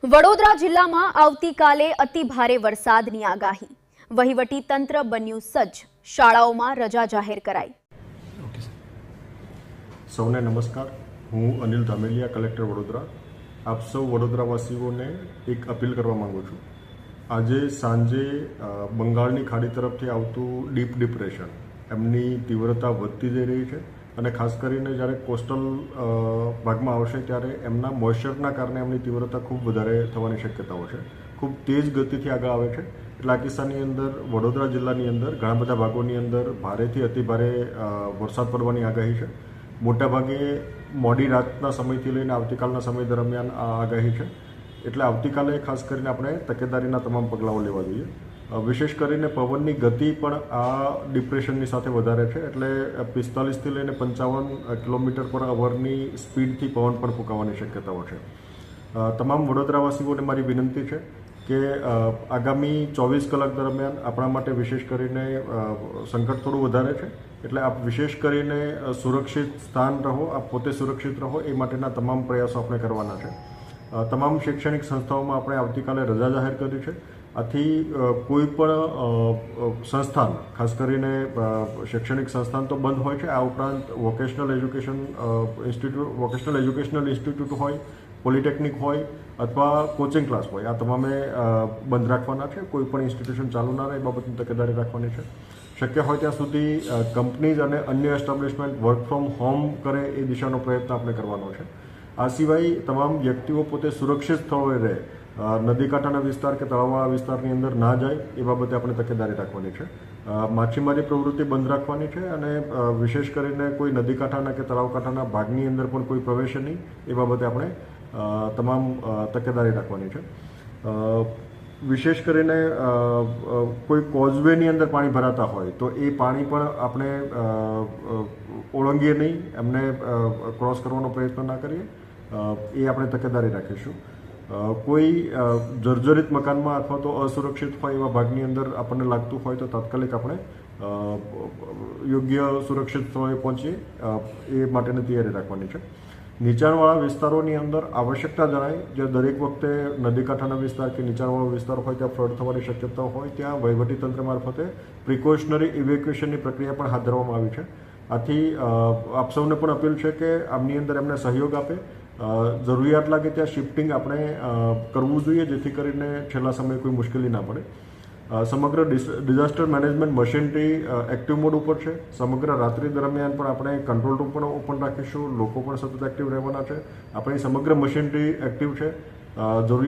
વડોદરા જિલ્લામાં આવતીકાલે અતિ ભારે વરસાદની આગાહી. વહીવટી તંત્ર બન્યું સજ્જ. શાળાઓમાં રજા જાહેર કરાઈ. સૌને નમસ્કાર. હું અનિલ ધામેલિયા, કલેક્ટર વડોદરા. આપ સૌ વડોદરાવાસીઓને એક અપીલ કરવા માંગુ છું. આજે સાંજે બંગાળની ખાડી તરફથી આવતું ડીપ ડિપ્રેશન એમની તીવ્રતા વધતી જઈ રહી છે અને ખાસ કરીને જ્યારે કોસ્ટલ ભાગમાં આવશે ત્યારે એમના મોઇશ્ચરના કારણે એમની તીવ્રતા ખૂબ વધારે થવાની શક્યતાઓ છે. ખૂબ તેજ ગતિથી આગળ આવે છે. એટલે આ કિસ્સાની અંદર વડોદરા જિલ્લાની અંદર ઘણા બધા ભાગોની અંદર ભારેથી અતિભારે વરસાદ પડવાની આગાહી છે. મોટાભાગે મોડી રાતના સમયથી લઈને આવતીકાલના સમય દરમિયાન આ આગાહી છે. એટલે આવતીકાલે ખાસ કરીને આપણે તકેદારીના તમામ પગલાઓ લેવા જોઈએ. વિશેષ કરીને પવનની ગતિ પણ આ ડિપ્રેશનની સાથે વધારે છે. એટલે 45થી લઈને 55 કિલોમીટર પર અવરની સ્પીડથી પવન પણ ફૂંકાવાની શક્યતાઓ છે. તમામ વડોદરાવાસીઓને મારી વિનંતી છે કે આગામી 24 કલાક દરમિયાન આપણા માટે વિશેષ કરીને સંકટ થોડું વધારે છે. એટલે આપ વિશેષ કરીને સુરક્ષિત સ્થાન રહો, આપ પોતે સુરક્ષિત રહો એ માટેના તમામ પ્રયાસો આપણે કરવાના છે. તમામ શૈક્ષણિક સંસ્થાઓમાં આપણે આવતીકાલે રજા જાહેર કરી છે. આથી કોઈ પણ સંસ્થાન, ખાસ કરીને શૈક્ષણિક સંસ્થાન તો બંધ હોય છે. આ ઉપરાંત વોકેશનલ એજ્યુકેશનલ ઇન્સ્ટિટ્યૂટ હોય, પોલિટેકનિક હોય અથવા કોચિંગ ક્લાસ હોય, આ તમામે બંધ રાખવાના છે. કોઈ પણ ઇન્સ્ટિટ્યુશન ચાલુ ના રહે એ બાબતની તકેદારી રાખવાની છે. શક્ય હોય ત્યાં સુધી કંપનીઝ અને અન્ય એસ્ટાબ્લિશમેન્ટ વર્ક ફ્રોમ હોમ કરે એ દિશાનો પ્રયત્ન આપણે કરવાનો છે. આ સિવાય તમામ વ્યક્તિઓ પોતે સુરક્ષિત સ્થળોએ રહે, નદી કાંઠાના વિસ્તાર કે તળાવવાળા વિસ્તારની અંદર ના જાય એ બાબતે આપણે તકેદારી રાખવાની છે. માછીમારી પ્રવૃત્તિ બંધ રાખવાની છે અને વિશેષ કરીને કોઈ નદી કાંઠાના કે તળાવ કાંઠાના ભાગની અંદર પણ કોઈ પ્રવેશે નહીં એ બાબતે આપણે તમામ તકેદારી રાખવાની છે. વિશેષ કરીને કોઈ કોઝવેની અંદર પાણી ભરાતા હોય તો એ પાણી પણ આપણે ઓળંગીએ નહીં, એમને ક્રોસ કરવાનો પ્રયત્ન ના કરીએ, એ આપણે તકેદારી રાખીશું. કોઈ જર્જરિત મકાનમાં અથવા તો અસુરક્ષિત હોય એવા ભાગની અંદર આપણને લાગતું હોય તો તાત્કાલિક આપણે યોગ્ય સુરક્ષિત સ્થળે પહોંચીએ એ માટેની તૈયારી રાખવાની છે. નીચાણવાળા વિસ્તારોની અંદર આવશ્યકતા જણાય, જે દરેક વખતે નદી કાંઠાના વિસ્તાર કે નીચાણવાળો વિસ્તાર હોય ત્યાં ફ્લડ થવાની શક્યતા હોય ત્યાં વહીવટીતંત્ર મારફતે પ્રિકોશનરી ઇવેક્યુએશનની પ્રક્રિયા પણ હાથ ધરવામાં આવી છે. આથી આપ સૌને પણ અપીલ છે કે આમની અંદર એમને સહયોગ આપે. જરૂરિયાત લાગે ત્યાં શિફ્ટિંગ આપણે કરવું જોઈએ, જેથી કરીને છેલ્લા સમયે કોઈ મુશ્કેલી ના પડે. સમગ્ર disaster management machinery active mode ઉપર છે. સમગ્ર રાત્રિ દરમિયાન પણ આપણે કંટ્રોલ રૂમ પણ ઓપન રાખીશું. લોકો પણ સતત એક્ટિવ રહેવાના છે. આપણી સમગ્ર મશીનરી એક્ટિવ છે. જરૂરી